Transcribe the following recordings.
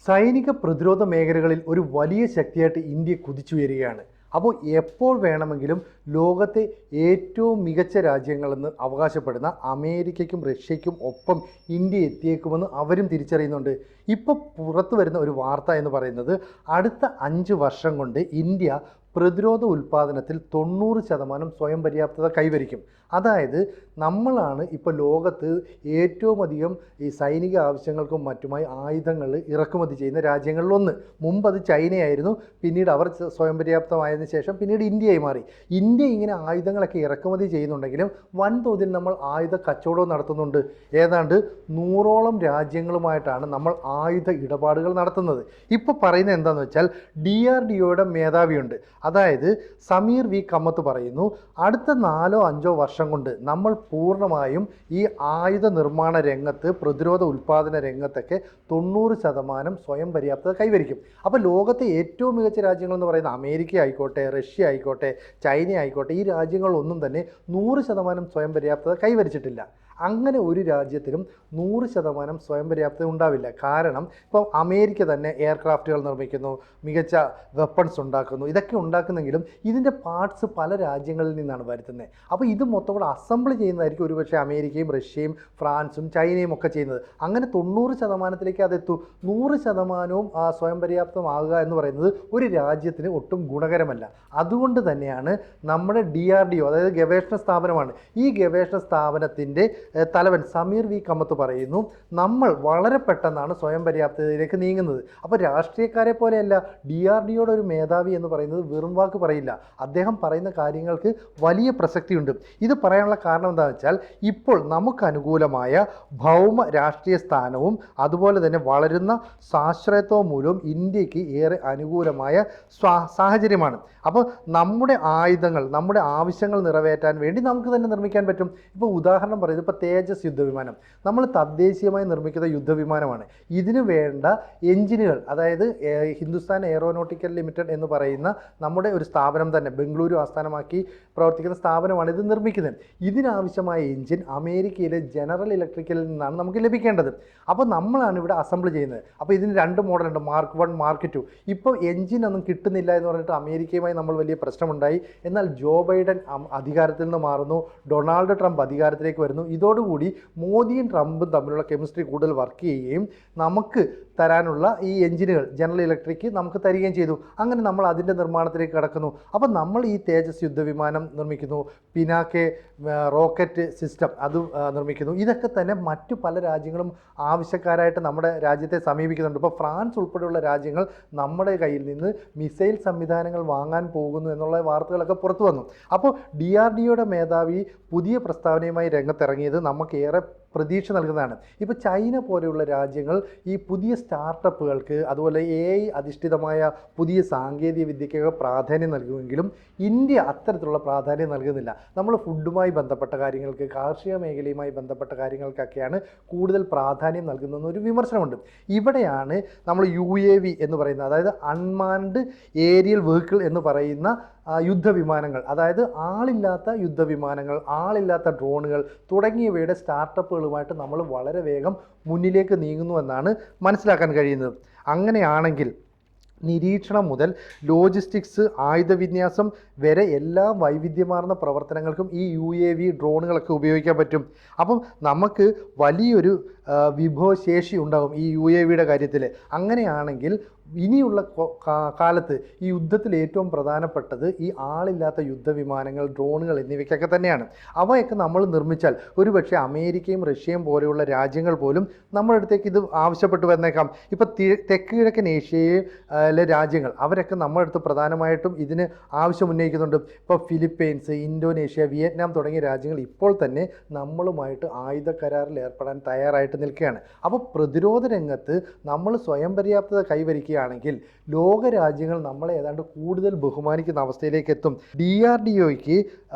സൈനിക പ്രതിരോധ മേഖലകളിൽ ഒരു വലിയ ശക്തിയായിട്ട് ഇന്ത്യ കുതിച്ചുയരുകയാണ്. അപ്പോൾ എപ്പോൾ വേണമെങ്കിലും ലോകത്തെ ഏറ്റവും മികച്ച രാജ്യങ്ങളെന്ന് അവകാശപ്പെടുന്ന അമേരിക്കയ്ക്കും റഷ്യയ്ക്കും ഒപ്പം ഇന്ത്യ എത്തിയേക്കുമെന്ന് അവരും തിരിച്ചറിയുന്നുണ്ട്. ഇപ്പോൾ പുറത്തു വരുന്ന ഒരു വാർത്ത എന്ന് പറയുന്നത് അടുത്ത 5 വർഷം കൊണ്ട് ഇന്ത്യ പ്രതിരോധ ഉൽപ്പാദനത്തിൽ 90% സ്വയം പര്യാപ്തത കൈവരിക്കും. അതായത് നമ്മളാണ് ഇപ്പോൾ ലോകത്ത് ഏറ്റവും അധികം ഈ സൈനിക ആവശ്യങ്ങൾക്കും മറ്റുമായി ആയുധങ്ങൾ ഇറക്കുമതി ചെയ്യുന്ന രാജ്യങ്ങളിലൊന്ന്. മുമ്പ് അത് ചൈനയായിരുന്നു, പിന്നീട് അവർ സ്വയം പര്യാപ്തമായതിനു ശേഷം പിന്നീട് ഇന്ത്യയായി മാറി. ഇന്ത്യ ഇങ്ങനെ ആയുധങ്ങളൊക്കെ ഇറക്കുമതി ചെയ്യുന്നുണ്ടെങ്കിലും വൻതോതിൽ നമ്മൾ ആയുധ കച്ചവടവും നടത്തുന്നുണ്ട്. ഏതാണ്ട് 100ഓളം രാജ്യങ്ങളുമായിട്ടാണ് നമ്മൾ ആയുധ ഇടപാടുകൾ നടത്തുന്നത്. ഇപ്പോൾ പറയുന്നത് എന്താണെന്ന് വെച്ചാൽ DRDOയുടെ മേധാവിയുണ്ട്, അതായത് സമീർ വി കമ്മത്ത് പറയുന്നു, അടുത്ത 4-5 വർഷം കൊണ്ട് നമ്മൾ പൂർണ്ണമായും ഈ ആയുധ നിർമ്മാണ രംഗത്ത്, പ്രതിരോധ ഉൽപ്പാദന രംഗത്തൊക്കെ 90% സ്വയം പര്യാപ്തത കൈവരിക്കും. അപ്പോൾ ലോകത്തെ ഏറ്റവും മികച്ച രാജ്യങ്ങളെന്ന് പറയുന്ന അമേരിക്ക ആയിക്കോട്ടെ, റഷ്യ ആയിക്കോട്ടെ, ചൈന ആയിക്കോട്ടെ, ഈ രാജ്യങ്ങളൊന്നും തന്നെ 100% സ്വയം പര്യാപ്തത കൈവരിച്ചിട്ടില്ല. അങ്ങനെ ഒരു രാജ്യത്തിലും 100% സ്വയം പര്യാപ്തത ഉണ്ടാവില്ല. കാരണം ഇപ്പോൾ അമേരിക്ക തന്നെ എയർക്രാഫ്റ്റുകൾ നിർമ്മിക്കുന്നു, മികച്ച വെപ്പൺസ് ഉണ്ടാക്കുന്നു. ഇതൊക്കെ ഉണ്ടാക്കുന്നെങ്കിലും ഇതിൻ്റെ പാർട്സ് പല രാജ്യങ്ങളിൽ നിന്നാണ് വരുത്തുന്നത്. അപ്പോൾ ഇത് മൊത്തം കൂടെ അസംബിൾ ചെയ്യുന്നതായിരിക്കും ഒരുപക്ഷെ അമേരിക്കയും റഷ്യയും ഫ്രാൻസും ചൈനയും ഒക്കെ ചെയ്യുന്നത്. അങ്ങനെ 90%ത്തിലേക്ക് അതെത്തും. 100%വും സ്വയം പര്യാപ്തമാകുക എന്ന് പറയുന്നത് ഒരു രാജ്യത്തിന് ഒട്ടും ഗുണകരമല്ല. അതുകൊണ്ട് തന്നെയാണ് നമ്മുടെ DRDO, അതായത് ഗവേഷണ സ്ഥാപനമാണ്, ഈ ഗവേഷണ സ്ഥാപനത്തിൻ്റെ തലവൻ സമീർ വി കമ്മത്ത് പറയുന്നു, നമ്മൾ വളരെ പെട്ടെന്നാണ് സ്വയം പര്യാപ്തതയിലേക്ക് നീങ്ങുന്നത്. അപ്പോൾ രാഷ്ട്രീയക്കാരെ പോലെയല്ല, DRDOയുടെ ഒരു മേധാവി എന്ന് പറയുന്നത് വെറും വാക്ക് പറയില്ല. അദ്ദേഹം പറയുന്ന കാര്യങ്ങൾക്ക് വലിയ പ്രസക്തിയുണ്ട്. ഇത് പറയാനുള്ള കാരണം എന്താണെന്ന് വെച്ചാൽ ഇപ്പോൾ നമുക്ക് അനുകൂലമായ ഭൗമ രാഷ്ട്രീയ സ്ഥാനവും അതുപോലെ തന്നെ വളരുന്ന സാശ്രയത്വവും മൂലം ഇന്ത്യക്ക് ഏറെ അനുകൂലമായ സാഹചര്യമാണ്. അപ്പോൾ നമ്മുടെ ആയുധങ്ങൾ, നമ്മുടെ ആവശ്യങ്ങൾ നിറവേറ്റാൻ വേണ്ടി നമുക്ക് തന്നെ നിർമ്മിക്കാൻ പറ്റും. ഇപ്പോൾ ഉദാഹരണം പറയുന്നത്, ഇപ്പോൾ തേജസ് യുദ്ധവിമാനം നമ്മൾ തദ്ദേശീയമായി നിർമ്മിക്കുന്ന യുദ്ധവിമാനമാണ്. ഇതിന് വേണ്ട എഞ്ചിനുകൾ, അതായത് ഹിന്ദുസ്ഥാൻ എയറോനോട്ടിക്കൽ ലിമിറ്റഡ് എന്ന് പറയുന്ന നമ്മുടെ ഒരു സ്ഥാപനം തന്നെ, ബംഗളൂരു ആസ്ഥാനമാക്കി പ്രവർത്തിക്കുന്ന സ്ഥാപനമാണ് ഇത് നിർമ്മിക്കുന്നത്. ഇതിനാവശ്യമായ എഞ്ചിൻ അമേരിക്കയിലെ ജനറൽ ഇലക്ട്രിക്കലിൽ നിന്നാണ് നമുക്ക് ലഭിക്കേണ്ടത്. അപ്പോൾ നമ്മളാണ് ഇവിടെ അസംബിൾ ചെയ്യുന്നത്. അപ്പോൾ ഇതിന് 2 മോഡലുണ്ട്, മാർക്ക് 1, മാർക്ക് 2. ഇപ്പോൾ എഞ്ചിൻ ഒന്നും കിട്ടുന്നില്ല എന്ന് പറഞ്ഞിട്ട് അമേരിക്കയുമായി നമ്മൾ വലിയ പ്രശ്നമുണ്ടായി. എന്നാൽ ജോ ബൈഡൻ അധികാരത്തിൽ നിന്ന് മാറുന്നു, ഡൊണാൾഡ് ട്രംപ് അധികാരത്തിലേക്ക് വരുന്നു. ഇതോടുകൂടി മോദിയും ട്രംപും തമ്മിലുള്ള കെമിസ്ട്രി കൂടുതൽ വർക്ക് ചെയ്യുകയും നമുക്ക് തരാനുള്ള ഈ എഞ്ചിനുകൾ ജനറൽ ഇലക്ട്രിക് നമുക്ക് തരികയും ചെയ്തു. അങ്ങനെ നമ്മൾ അതിൻ്റെ നിർമ്മാണത്തിലേക്ക് കടക്കുന്നു. അപ്പോൾ നമ്മൾ ഈ തേജസ് യുദ്ധവിമാനം നിർമ്മിക്കുന്നു, പിനാക്കെ റോക്കറ്റ് സിസ്റ്റം അത് നിർമ്മിക്കുന്നു. ഇതൊക്കെ തന്നെ മറ്റു പല രാജ്യങ്ങളും ആവശ്യക്കാരായിട്ട് നമ്മുടെ രാജ്യത്തെ സമീപിക്കുന്നുണ്ട്. ഇപ്പോൾ ഫ്രാൻസ് ഉൾപ്പെടെയുള്ള രാജ്യങ്ങൾ നമ്മുടെ കയ്യിൽ നിന്ന് മിസൈൽ സംവിധാനങ്ങൾ വാങ്ങാൻ പോകുന്നു എന്നുള്ള വാർത്തകളൊക്കെ പുറത്തു വന്നു. അപ്പോൾ DRDOയുടെ മേധാവി പുതിയ പ്രസ്താവനയുമായി രംഗത്തിറങ്ങിയത് നമുക്ക് ഏറെ പ്രതീക്ഷ നൽകുന്നതാണ്. ഇപ്പോൾ ചൈന പോലെയുള്ള രാജ്യങ്ങൾ ഈ പുതിയ സ്റ്റാർട്ടപ്പുകൾക്ക്, അതുപോലെ AI അധിഷ്ഠിതമായ പുതിയ സാങ്കേതിക വിദ്യയ്ക്കൊക്കെ പ്രാധാന്യം നൽകുമെങ്കിലും ഇന്ത്യ അത്തരത്തിലുള്ള പ്രാധാന്യം നൽകുന്നില്ല. നമ്മൾ ഫുഡുമായി ബന്ധപ്പെട്ട കാര്യങ്ങൾക്ക്, കാർഷിക മേഖലയുമായി ബന്ധപ്പെട്ട കാര്യങ്ങൾക്കൊക്കെയാണ് കൂടുതൽ പ്രാധാന്യം നൽകുന്നതെന്നൊരു വിമർശനമുണ്ട്. ഇവിടെയാണ് നമ്മൾ UAV എന്ന് പറയുന്നത്, അതായത് അൺമാൻഡ് ഏരിയൽ വെഹിക്കിൾ എന്ന് പറയുന്ന യുദ്ധവിമാനങ്ങൾ, അതായത് ആളില്ലാത്ത യുദ്ധവിമാനങ്ങൾ, ആളില്ലാത്ത ഡ്രോണുകൾ തുടങ്ങിയവയുടെ സ്റ്റാർട്ടപ്പുകളുമായിട്ട് നമ്മൾ വളരെ വേഗം മുന്നിലേക്ക് നീങ്ങുന്നുവെന്നാണ് മനസ്സിലാക്കാൻ കഴിയുന്നത്. അങ്ങനെയാണെങ്കിൽ നിരീക്ഷണം മുതൽ ലോജിസ്റ്റിക്സ്, ആയുധവിന്യാസം വരെ എല്ലാ വൈവിധ്യമാർന്ന പ്രവർത്തനങ്ങൾക്കും ഈ UAV ഡ്രോണുകളൊക്കെ ഉപയോഗിക്കാൻ പറ്റും. അപ്പം നമുക്ക് വലിയൊരു വിഭവശേഷി ഉണ്ടാകും ഈ UAVയുടെ കാര്യത്തിൽ. അങ്ങനെയാണെങ്കിൽ ഇനിയുള്ള കാലത്ത് ഈ യുദ്ധത്തിൽ ഏറ്റവും പ്രധാനപ്പെട്ടത് ഈ ആളില്ലാത്ത യുദ്ധവിമാനങ്ങൾ, ഡ്രോണുകൾ എന്നിവയ്ക്കൊക്കെ തന്നെയാണ്. അവയൊക്കെ നമ്മൾ നിർമ്മിച്ചാൽ ഒരുപക്ഷെ അമേരിക്കയും റഷ്യയും പോലെയുള്ള രാജ്യങ്ങൾ പോലും നമ്മുടെ അടുത്തേക്ക് ഇത് ആവശ്യപ്പെട്ടു വന്നേക്കാം. ഇപ്പോൾ തെക്ക് കിഴക്കൻ ഏഷ്യയിലെ രാജ്യങ്ങൾ, അവരൊക്കെ നമ്മുടെ അടുത്ത് പ്രധാനമായിട്ടും ഇതിന് ആവശ്യം ഉന്നയിക്കുന്നുണ്ട്. ഇപ്പോൾ ഫിലിപ്പൈൻസ്, ഇന്തോനേഷ്യ, വിയറ്റ്നാം തുടങ്ങിയ രാജ്യങ്ങൾ ഇപ്പോൾ തന്നെ നമ്മളുമായിട്ട് ആയുധ കരാറിൽ ഏർപ്പെടാൻ തയ്യാറായിട്ട് നിൽക്കുകയാണ്. അപ്പോൾ പ്രതിരോധ രംഗത്ത് നമ്മൾ സ്വയം പര്യാപ്തത കൈവരിക്കുകയാണ് വരികയാണെങ്കിൽ ലോകരാജ്യങ്ങൾ നമ്മളെ ഏതാണ്ട് കൂടുതൽ ബഹുമാനിക്കുന്ന അവസ്ഥയിലേക്ക് എത്തും. DRDOയ്ക്ക്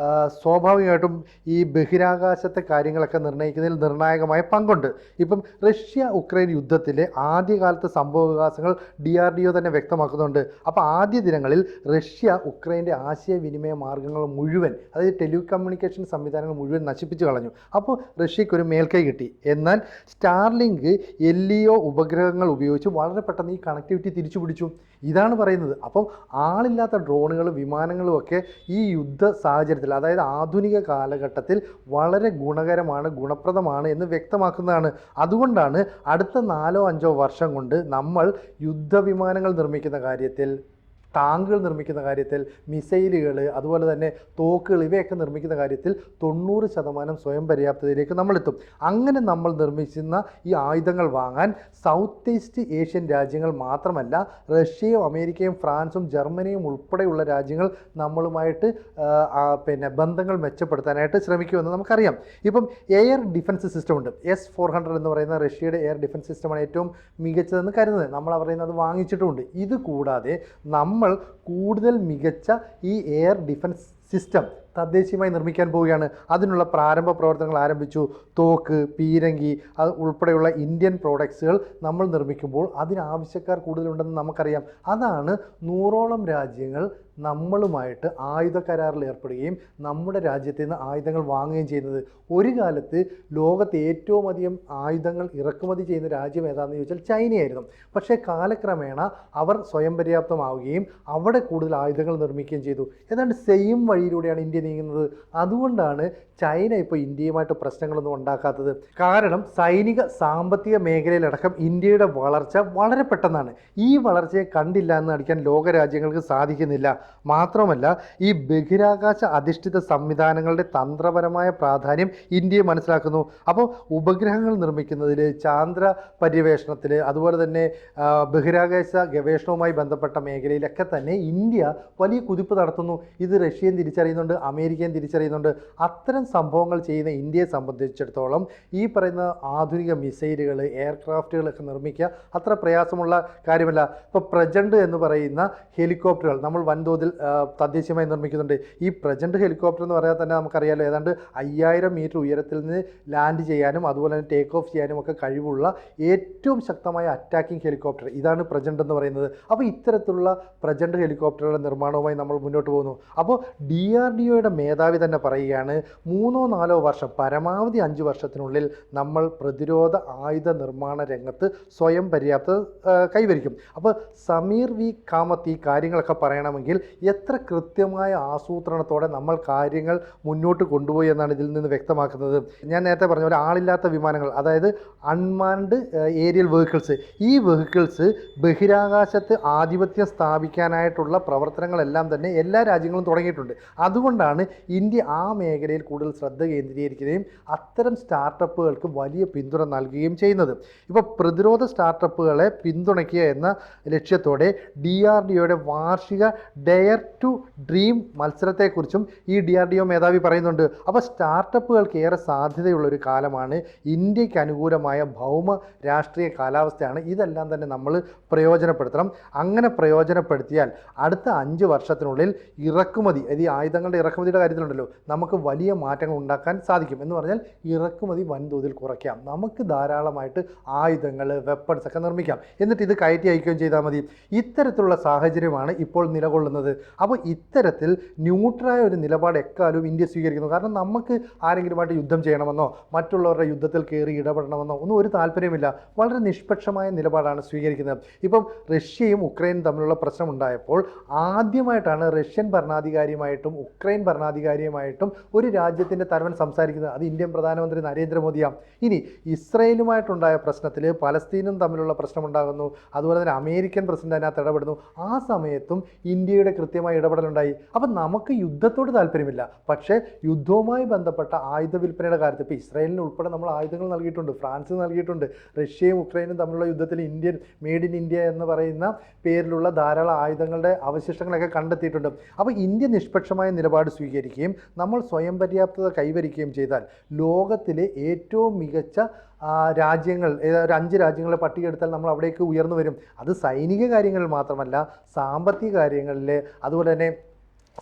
സ്വാഭാവികമായിട്ടും ഈ ബഹിരാകാശത്തെ കാര്യങ്ങളൊക്കെ നിർണ്ണയിക്കുന്നതിൽ നിർണായകമായ പങ്കുണ്ട്. ഇപ്പം റഷ്യ ഉക്രൈൻ യുദ്ധത്തിലെ ആദ്യകാലത്തെ സംഭവ വികാസങ്ങൾ DRDO തന്നെ വ്യക്തമാക്കുന്നുണ്ട്. അപ്പോൾ ആദ്യ ദിനങ്ങളിൽ റഷ്യ ഉക്രൈൻ്റെ ആശയവിനിമയ മാർഗ്ഗങ്ങൾ മുഴുവൻ, അതായത് ടെലികമ്മ്യൂണിക്കേഷൻ സംവിധാനങ്ങൾ മുഴുവൻ നശിപ്പിച്ചു കളഞ്ഞു. അപ്പോൾ റഷ്യയ്ക്കൊരു മേൽക്കൈ കിട്ടി. എന്നാൽ സ്റ്റാർലിങ്ക് LEO ഉപഗ്രഹങ്ങൾ ഉപയോഗിച്ച് വളരെ പെട്ടെന്ന് ഈ കണക്ടിവിറ്റി തിരിച്ചു പിടിച്ചു. ഇതാണ് പറയുന്നത്. അപ്പം ആളില്ലാത്ത ഡ്രോണുകളും വിമാനങ്ങളും ഒക്കെ ഈ യുദ്ധ സാഹചര്യത്തിൽ, അതായത് ആധുനിക കാലഘട്ടത്തിൽ വളരെ ഗുണപ്രദമാണ് എന്ന് വ്യക്തമാക്കുന്നതാണ്. അതുകൊണ്ടാണ് അടുത്ത 4-5 വർഷം കൊണ്ട് നമ്മൾ യുദ്ധവിമാനങ്ങൾ നിർമ്മിക്കുന്ന കാര്യത്തിൽ, ടാങ്കുകൾ നിർമ്മിക്കുന്ന കാര്യത്തിൽ, മിസൈലുകൾ, അതുപോലെ തന്നെ തോക്കുകൾ, ഇവയൊക്കെ നിർമ്മിക്കുന്ന കാര്യത്തിൽ 90% സ്വയം പര്യാപ്തതയിലേക്ക് നമ്മളെത്തും. അങ്ങനെ നമ്മൾ നിർമ്മിക്കുന്ന ഈ ആയുധങ്ങൾ വാങ്ങാൻ സൗത്ത് ഈസ്റ്റ് ഏഷ്യൻ രാജ്യങ്ങൾ മാത്രമല്ല, റഷ്യയും അമേരിക്കയും ഫ്രാൻസും ജർമ്മനിയും ഉൾപ്പെടെയുള്ള രാജ്യങ്ങൾ നമ്മളുമായിട്ട് ബന്ധങ്ങൾ മെച്ചപ്പെടുത്താനായിട്ട് ശ്രമിക്കുമെന്ന് നമുക്കറിയാം. ഇപ്പം എയർ ഡിഫൻസ് സിസ്റ്റം ഉണ്ട്. S-400 എന്ന് പറയുന്ന റഷ്യയുടെ എയർ ഡിഫൻസ് സിസ്റ്റമാണ് ഏറ്റവും മികച്ചതെന്ന് കരുതുന്നത്. നമ്മൾ പറയുന്നത് വാങ്ങിച്ചിട്ടുമുണ്ട്. ഇത് കൂടാതെ നമ്മൾ കൂടുതൽ മികച്ച ഈ എയർ ഡിഫൻസ് സിസ്റ്റം തദ്ദേശീയമായി നിർമ്മിക്കാൻ പോവുകയാണ്. അതിനുള്ള പ്രാരംഭ പ്രവർത്തനങ്ങൾ ആരംഭിച്ചു. തോക്ക്, പീരങ്കി അത് ഉൾപ്പെടെയുള്ള ഇന്ത്യൻ പ്രോഡക്ട്സുകൾ നമ്മൾ നിർമ്മിക്കുമ്പോൾ അതിനാവശ്യക്കാർ കൂടുതലുണ്ടെന്ന് നമുക്കറിയാം. അതാണ് 100ഓളം രാജ്യങ്ങൾ നമ്മളുമായിട്ട് ആയുധ കരാറിൽ ഏർപ്പെടുകയും നമ്മുടെ രാജ്യത്ത് നിന്ന് ആയുധങ്ങൾ വാങ്ങുകയും ചെയ്യുന്നത്. ഒരു കാലത്ത് ലോകത്ത് ഏറ്റവും അധികം ആയുധങ്ങൾ ഇറക്കുമതി ചെയ്യുന്ന രാജ്യം ഏതാണെന്ന് ചോദിച്ചാൽ ചൈനയായിരുന്നു. പക്ഷേ കാലക്രമേണ അവർ സ്വയം പര്യാപ്തമാവുകയും അവിടെ കൂടുതൽ ആയുധങ്ങൾ നിർമ്മിക്കുകയും ചെയ്തു. ഏതാണ്ട് സെയിം വഴിയിലൂടെയാണ് ഇന്ത്യ നീങ്ങുന്നത്. അതുകൊണ്ടാണ് ചൈന ഇപ്പോൾ ഇന്ത്യയുമായിട്ട് പ്രശ്നങ്ങളൊന്നും ഉണ്ടാക്കാത്തത്. കാരണം സൈനിക സാമ്പത്തിക മേഖലയിലടക്കം ഇന്ത്യയുടെ വളർച്ച വളരെ പെട്ടെന്നാണ്. ഈ വളർച്ചയെ കണ്ടില്ല എന്ന് നടിക്കാൻ ലോകരാജ്യങ്ങൾക്ക് സാധിക്കുന്നില്ല. മാത്രമല്ല, ഈ ബഹിരാകാശ അധിഷ്ഠിത സംവിധാനങ്ങളുടെ തന്ത്രപരമായ പ്രാധാന്യം ഇന്ത്യയെ മനസ്സിലാക്കുന്നു. അപ്പോൾ ഉപഗ്രഹങ്ങൾ നിർമ്മിക്കുന്നതിൽ, ചാന്ദ്ര പര്യവേഷണത്തിൽ, അതുപോലെ തന്നെ ബഹിരാകാശ ഗവേഷണവുമായി ബന്ധപ്പെട്ട മേഖലയിലൊക്കെ തന്നെ ഇന്ത്യ വലിയ കുതിപ്പ് നടത്തുന്നു. ഇത് റഷ്യയും തിരിച്ചറിയുന്നുണ്ട്, അമേരിക്കയും തിരിച്ചറിയുന്നുണ്ട്. അത്തരം സംഭവങ്ങൾ ചെയ്യുന്ന ഇന്ത്യയെ സംബന്ധിച്ചിടത്തോളം ഈ പറയുന്ന ആധുനിക മിസൈലുകൾ, എയർക്രാഫ്റ്റുകളൊക്കെ നിർമ്മിക്കുക അത്ര പ്രയാസമുള്ള കാര്യമല്ല. ഇപ്പോൾ പ്രചണ്ഡ് എന്ന് പറയുന്ന ഹെലികോപ്റ്ററുകൾ നമ്മൾ വൻതോതിൽ തദ്ദേശീയമായി നിർമ്മിക്കുന്നുണ്ട്. ഈ പ്രചണ്ഡ് ഹെലികോപ്റ്റർ എന്ന് പറയാൻ തന്നെ നമുക്കറിയാലോ, ഏതാണ്ട് 5000 മീറ്റർ ഉയരത്തിൽ നിന്ന് ലാൻഡ് ചെയ്യാനും അതുപോലെ തന്നെ ടേക്ക് ഓഫ് ചെയ്യാനും ഒക്കെ കഴിവുള്ള ഏറ്റവും ശക്തമായ അറ്റാക്കിംഗ് ഹെലികോപ്റ്റർ ഇതാണ് പ്രചണ്ഡ് എന്ന് പറയുന്നത്. അപ്പോൾ ഇത്തരത്തിലുള്ള പ്രചണ്ഡ് ഹെലികോപ്റ്ററുകളുടെ നിർമ്മാണവുമായി നമ്മൾ മുന്നോട്ട് പോകുന്നു. അപ്പോൾ DRDOയുടെ മേധാവി തന്നെ പറയുകയാണ്, 3-4 വർഷം, പരമാവധി 5 വർഷത്തിനുള്ളിൽ നമ്മൾ പ്രതിരോധ ആയുധ നിർമ്മാണ രംഗത്ത് സ്വയം പര്യാപ്തത കൈവരിക്കും. അപ്പോൾ സമീർ V. കാമത്ത് ഈ കാര്യങ്ങളൊക്കെ പറയണമെങ്കിൽ എത്ര കൃത്യമായ ആസൂത്രണത്തോടെ നമ്മൾ കാര്യങ്ങൾ മുന്നോട്ട് കൊണ്ടുപോയി എന്നാണ് ഇതിൽ നിന്ന് വ്യക്തമാക്കുന്നത്. ഞാൻ നേരത്തെ പറഞ്ഞ പോലെ ആളില്ലാത്ത വിമാനങ്ങൾ, അതായത് അൺമാൻഡ് ഏരിയൽ വെഹിക്കിൾസ്, ഈ വെഹിക്കിൾസ് ബഹിരാകാശത്ത് ആധിപത്യം സ്ഥാപിക്കാനായിട്ടുള്ള പ്രവർത്തനങ്ങളെല്ലാം തന്നെ എല്ലാ രാജ്യങ്ങളും തുടങ്ങിയിട്ടുണ്ട്. അതുകൊണ്ടാണ് ഇന്ത്യ ആ മേഖലയിൽ കൂടുതൽ ശ്രദ്ധ കേന്ദ്രീകരിക്കുകയും അത്തരം സ്റ്റാർട്ടപ്പുകൾക്ക് വലിയ പിന്തുണ നൽകുകയും ചെയ്യുന്നത്. ഇപ്പോൾ പ്രതിരോധ സ്റ്റാർട്ടപ്പുകളെ പിന്തുണയ്ക്കുക എന്ന ലക്ഷ്യത്തോടെ DRDOയുടെ വാർഷിക ഡെയർ ടു ഡ്രീം മത്സരത്തെക്കുറിച്ചും ഈ DRDO മേധാവി പറയുന്നുണ്ട്. അപ്പോൾ സ്റ്റാർട്ടപ്പുകൾക്ക് ഏറെ സാധ്യതയുള്ള ഒരു കാലമാണ്. ഇന്ത്യക്ക് അനുകൂലമായ ഭൗമ രാഷ്ട്രീയ കാലാവസ്ഥയാണ്. ഇതെല്ലാം തന്നെ നമ്മൾ പ്രയോജനപ്പെടുത്തണം. അങ്ങനെ പ്രയോജനപ്പെടുത്തിയാൽ അടുത്ത 5 വർഷത്തിനുള്ളിൽ ഇറക്കുമതി, ഈ ആയുധങ്ങളുടെ ഇറക്കുമതിയുടെ കാര്യത്തിലുണ്ടല്ലോ, നമുക്ക് വലിയ മാറ്റങ്ങൾ ഉണ്ടാക്കാൻ സാധിക്കും. എന്ന് പറഞ്ഞാൽ ഇറക്കുമതി വൻതോതിൽ കുറയ്ക്കാം. നമുക്ക് ധാരാളമായിട്ട് ആയുധങ്ങൾ, വെപ്പൺസ് ഒക്കെ നിർമ്മിക്കാം. എന്നിട്ട് ഇത് കയറ്റി അയക്കുകയും ചെയ്താൽ മതി. ഇത്തരത്തിലുള്ള സാഹചര്യമാണ് ഇപ്പോൾ നിലകൊള്ളുന്നത്. അപ്പോൾ ഇത്തരത്തിൽ ന്യൂട്രലായ ഒരു നിലപാട് എക്കാലവും ഇന്ത്യ സ്വീകരിക്കുന്നു. കാരണം നമുക്ക് ആരെങ്കിലുമായിട്ട് യുദ്ധം ചെയ്യണമെന്നോ മറ്റുള്ളവരുടെ യുദ്ധത്തിൽ കയറി ഇടപെടണമെന്നോ ഒന്നും ഒരു താല്പര്യമില്ല. വളരെ നിഷ്പക്ഷമായ നിലപാടാണ് സ്വീകരിക്കുന്നത്. ഇപ്പം റഷ്യയും ഉക്രൈനും തമ്മിലുള്ള പ്രശ്നമുണ്ടായപ്പോൾ ആദ്യമായിട്ടാണ് റഷ്യൻ ഭരണാധികാരിയുമായിട്ടും ഉക്രൈൻ ഭരണാധികാരിയുമായിട്ടും ഒരു രാജ്യത്തിൻ്റെ തലവൻ സംസാരിക്കുന്നത്. അത് ഇന്ത്യൻ പ്രധാനമന്ത്രി നരേന്ദ്രമോദിയാണ്. ഇനി ഇസ്രയേലുമായിട്ടുണ്ടായ പ്രശ്നത്തിൽ പലസ്തീനും തമ്മിലുള്ള പ്രശ്നമുണ്ടാകുന്നു. അതുപോലെ തന്നെ അമേരിക്കൻ പ്രസിഡന്റ് അതിനകത്ത് ഇടപെടുന്നു. ആ സമയത്തും ഇന്ത്യയുടെ കൃത്യമായ ഇടപെടലുണ്ടായി. അപ്പം നമുക്ക് യുദ്ധത്തോട് താല്പര്യമില്ല, പക്ഷേ യുദ്ധവുമായി ബന്ധപ്പെട്ട ആയുധ വിൽപ്പനയുടെ കാര്യത്തിൽ ഇപ്പോൾ ഇസ്രായേലിന് ഉൾപ്പെടെ നമ്മൾ ആയുധങ്ങൾ നൽകിയിട്ടുണ്ട്, ഫ്രാൻസ് നൽകിയിട്ടുണ്ട്. റഷ്യയും ഉക്രൈനും തമ്മിലുള്ള യുദ്ധത്തിൽ മെയ്ഡ് ഇൻ ഇന്ത്യ എന്ന് പറയുന്ന പേരിലുള്ള ധാരാളം ആയുധങ്ങളുടെ അവശിഷ്ടങ്ങളൊക്കെ കണ്ടെത്തിയിട്ടുണ്ട്. അപ്പോൾ ഇന്ത്യ നിഷ്പക്ഷമായ നിലപാട് സ്വീകരിക്കുകയും നമ്മൾ സ്വയം പര്യാപ്തത കൈവരിക്കുകയും ചെയ്താൽ ലോകത്തിലെ ഏറ്റവും മികച്ച രാജ്യങ്ങൾ, ഒരു 5 രാജ്യങ്ങളെ പട്ടിക എടുത്താൽ നമ്മൾ അവിടേക്ക് ഉയർന്നു വരും. അത് സൈനിക കാര്യങ്ങളിൽ മാത്രമല്ല, സാമ്പത്തിക കാര്യങ്ങളിൽ, അതുപോലെ തന്നെ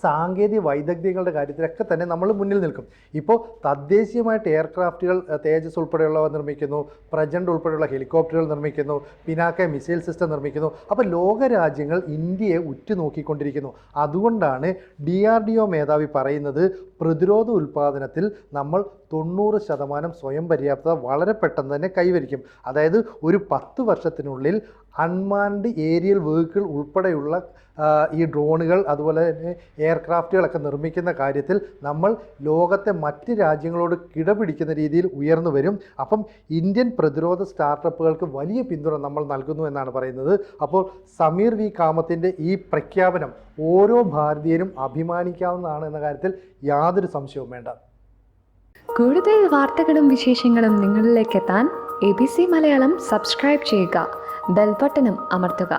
സാങ്കേതിക വൈദഗ്ധ്യങ്ങളുടെ കാര്യത്തിലൊക്കെ തന്നെ നമ്മൾ മുന്നിൽ നിൽക്കും. ഇപ്പോൾ തദ്ദേശീയമായിട്ട് എയർക്രാഫ്റ്റുകൾ തേജസ് ഉൾപ്പെടെയുള്ളവ നിർമ്മിക്കുന്നു, പ്രജൻഡ് ഉൾപ്പെടെയുള്ള ഹെലികോപ്റ്ററുകൾ നിർമ്മിക്കുന്നു, പിനാക്ക മിസൈൽ സിസ്റ്റം നിർമ്മിക്കുന്നു. അപ്പോൾ ലോകരാജ്യങ്ങൾ ഇന്ത്യയെ ഉറ്റുനോക്കിക്കൊണ്ടിരിക്കുന്നു. അതുകൊണ്ടാണ് DRDO മേധാവി പറയുന്നത് പ്രതിരോധ ഉൽപ്പാദനത്തിൽ നമ്മൾ 90% സ്വയം പര്യാപ്തത വളരെ പെട്ടെന്ന് തന്നെ കൈവരിക്കും. അതായത് ഒരു 10 വർഷത്തിനുള്ളിൽ അൺമാൻഡ് ഏരിയൽ വെഹിക്കിൾ ഉൾപ്പെടെയുള്ള ഈ ഡ്രോണുകൾ, അതുപോലെ തന്നെ എയർക്രാഫ്റ്റുകളൊക്കെ നിർമ്മിക്കുന്ന കാര്യത്തിൽ നമ്മൾ ലോകത്തെ മറ്റ് രാജ്യങ്ങളോട് കിടപിടിക്കുന്ന രീതിയിൽ ഉയർന്നു വരും. അപ്പം ഇന്ത്യൻ പ്രതിരോധ സ്റ്റാർട്ടപ്പുകൾക്ക് വലിയ പിന്തുണ നമ്മൾ നൽകുന്നു എന്നാണ് പറയുന്നത്. അപ്പോൾ സമീർ വി കാമത്തിൻ്റെ ഈ പ്രഖ്യാപനം ഓരോ ഭാരതീയനും അഭിമാനിക്കാവുന്നതാണ് എന്ന കാര്യത്തിൽ യാതൊരു സംശയവും വേണ്ട. കൂടുതൽ വാർത്തകളും വിശേഷങ്ങളും നിങ്ങളിലേക്ക് എത്താൻ ABC മലയാളം സബ്സ്ക്രൈബ് ചെയ്യുക, ബെൽ ബട്ടണും അമർത്തുക.